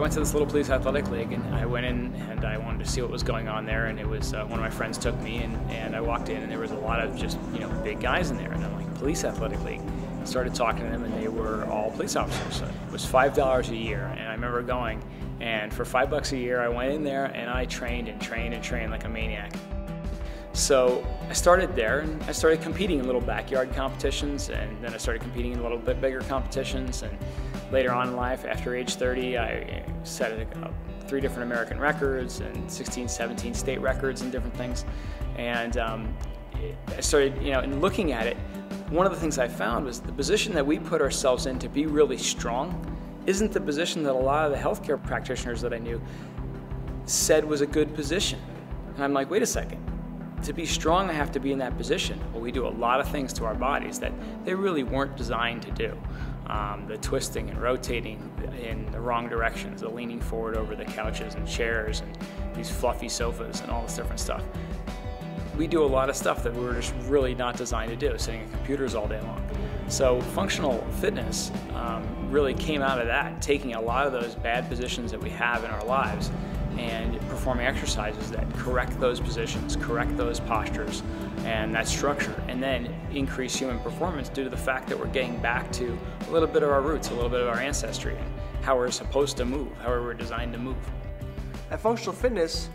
went to this little police athletic league, and I went in and I wanted to see what was going on there, and it was one of my friends took me, and I walked in, and there was a lot of just, you know, big guys in there, and I'm like, police athletic league. I started talking to them, and they were all police officers. So it was $5 a year, and I remember going, and for $5 a year, I went in there and I trained and trained and trained like a maniac. So I started there, and I started competing in little backyard competitions, and then I started competing in a little bit bigger competitions, and later on in life, after age 30, I set 3 different American records and 16, 17 state records and different things. And I started, you know, and looking at it, one of the things I found was the position that we put ourselves in to be really strong isn't the position that a lot of the healthcare practitioners that I knew said was a good position. And I'm like, wait a second. To be strong, I have to be in that position. Well, we do a lot of things to our bodies that they really weren't designed to do. The twisting and rotating in the wrong directions, the leaning forward over the couches and chairs and these fluffy sofas and all this different stuff. We do a lot of stuff that we're just really not designed to do, sitting at computers all day long. So functional fitness really came out of that, taking a lot of those bad positions that we have in our lives and performing exercises that correct those positions, correct those postures and that structure, and then increase human performance due to the fact that we're getting back to a little bit of our roots, a little bit of our ancestry, and how we're supposed to move, how we're designed to move. At Functional Fitness,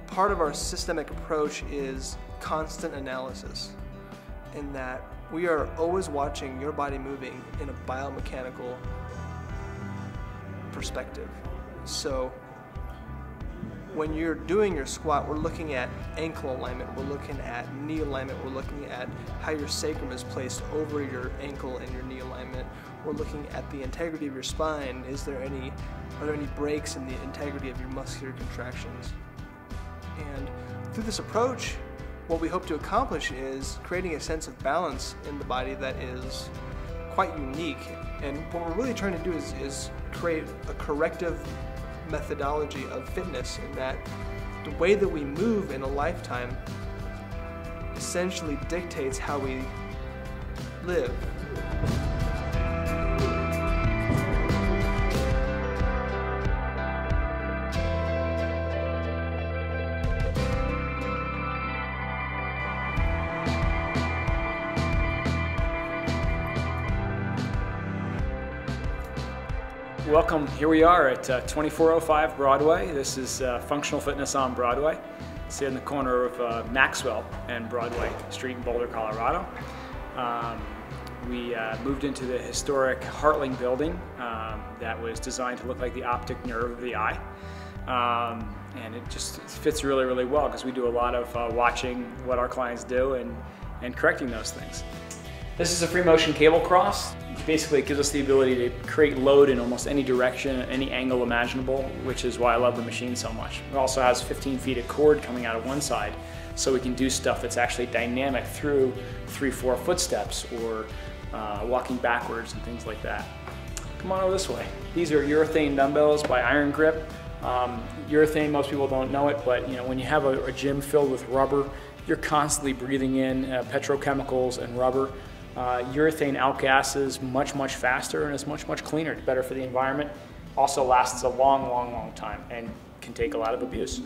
part of our systemic approach is constant analysis, in that we are always watching your body moving in a biomechanical perspective. So when you're doing your squat, we're looking at ankle alignment, we're looking at knee alignment, we're looking at how your sacrum is placed over your ankle and your knee alignment. We're looking at the integrity of your spine. Are there any breaks in the integrity of your muscular contractions? And through this approach, what we hope to accomplish is creating a sense of balance in the body that is quite unique. And what we're really trying to do is create a corrective methodology of fitness, in that the way that we move in a lifetime essentially dictates how we live. Welcome, here we are at 2405 Broadway. This is Functional Fitness on Broadway. It's in the corner of Maxwell and Broadway Street in Boulder, Colorado. We moved into the historic Hartling building that was designed to look like the optic nerve of the eye. And it just fits really, really well because we do a lot of watching what our clients do and correcting those things. This is a free motion cable cross. Basically, it gives us the ability to create load in almost any direction, any angle imaginable, which is why I love the machine so much. It also has 15 feet of cord coming out of one side, so we can do stuff that's actually dynamic through 3-4 footsteps or walking backwards and things like that. Come on over this way. These are urethane dumbbells by Iron Grip. Urethane, most people don't know it, but you know, when you have a gym filled with rubber, you're constantly breathing in petrochemicals and rubber. Urethane outgasses much faster, and it's much cleaner. It's better for the environment. Also lasts a long time and can take a lot of abuse.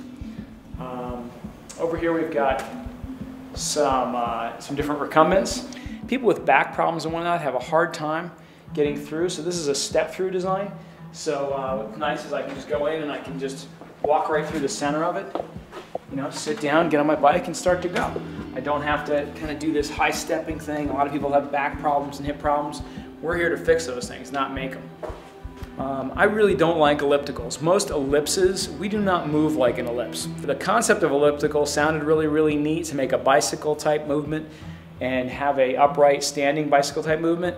Over here we've got some different recumbents. People with back problems and whatnot have a hard time getting through, so this is a step-through design. So what's nice is I can just go in and I can just walk right through the center of it. You know, sit down, get on my bike, and start to go. I don't have to kind of do this high stepping thing. A lot of people have back problems and hip problems. We're here to fix those things, not make them. I really don't like ellipticals. Most ellipses, we do not move like an ellipse. The concept of elliptical sounded really neat to make a bicycle type movement and have a upright standing bicycle type movement.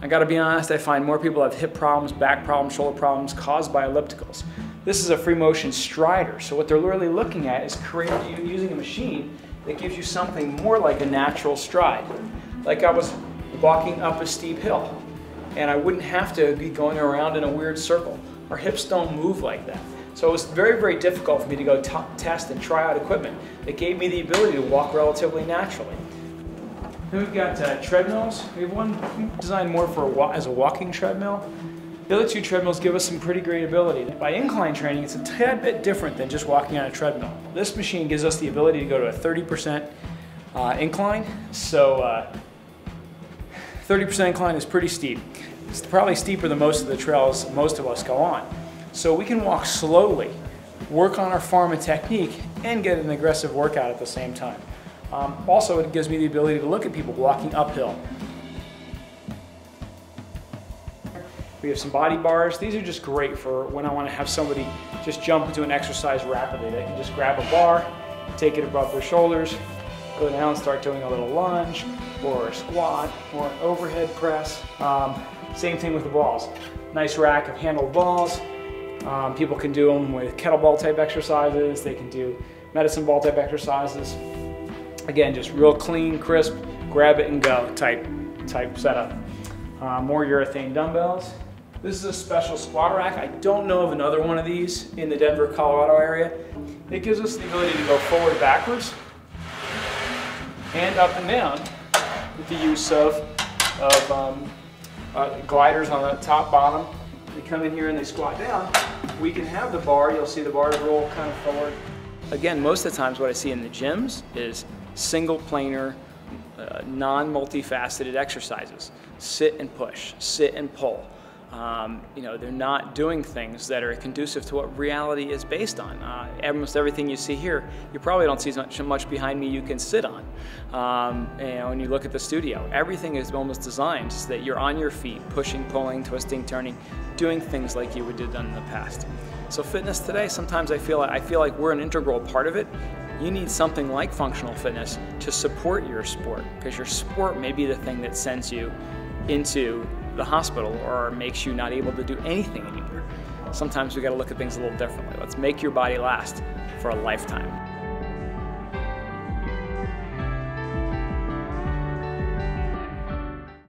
I gotta be honest, I find more people have hip problems, back problems, shoulder problems caused by ellipticals. This is a free motion strider, so what they're really looking at is using a machine that gives you something more like a natural stride. Like I was walking up a steep hill, and I wouldn't have to be going around in a weird circle. Our hips don't move like that. So it was very difficult for me to go test and try out equipment that gave me the ability to walk relatively naturally. Then we've got treadmills. We have one designed more for as a walking treadmill. The other two treadmills give us some pretty great ability. By incline training, it's a tad bit different than just walking on a treadmill. This machine gives us the ability to go to a 30% incline. So 30% incline is pretty steep. It's probably steeper than most of the trails most of us go on. So we can walk slowly, work on our form and technique, and get an aggressive workout at the same time. Also, it gives me the ability to look at people walking uphill. We have some body bars. These are just great for when I want to have somebody just jump into an exercise rapidly. They can just grab a bar, take it above their shoulders, go down, start doing a little lunge, or a squat, or an overhead press. Same thing with the balls. Nice rack of handled balls. People can do them with kettlebell type exercises. They can do medicine ball type exercises. Again, just real clean, crisp, grab it and go type setup. More urethane dumbbells. This is a special squat rack. I don't know of another one of these in the Denver, Colorado area. It gives us the ability to go forward, backwards, and up and down with the use of gliders on the top, bottom. They come in here and they squat down. We can have the bar. You'll see the bars roll kind of forward. Again, most of the times what I see in the gyms is single planar, non-multifaceted exercises. Sit and push, sit and pull. You know, they're not doing things that are conducive to what reality is based on. Almost everything you see here, you probably don't see much behind me you can sit on. You know, when you look at the studio, everything is almost designed so that you're on your feet, pushing, pulling, twisting, turning, doing things like you would have done in the past. So fitness today, sometimes I feel like we're an integral part of it. You need something like functional fitness to support your sport, because your sport may be the thing that sends you into the hospital or makes you not able to do anything anymore. Sometimes we got to look at things a little differently. Let's make your body last for a lifetime.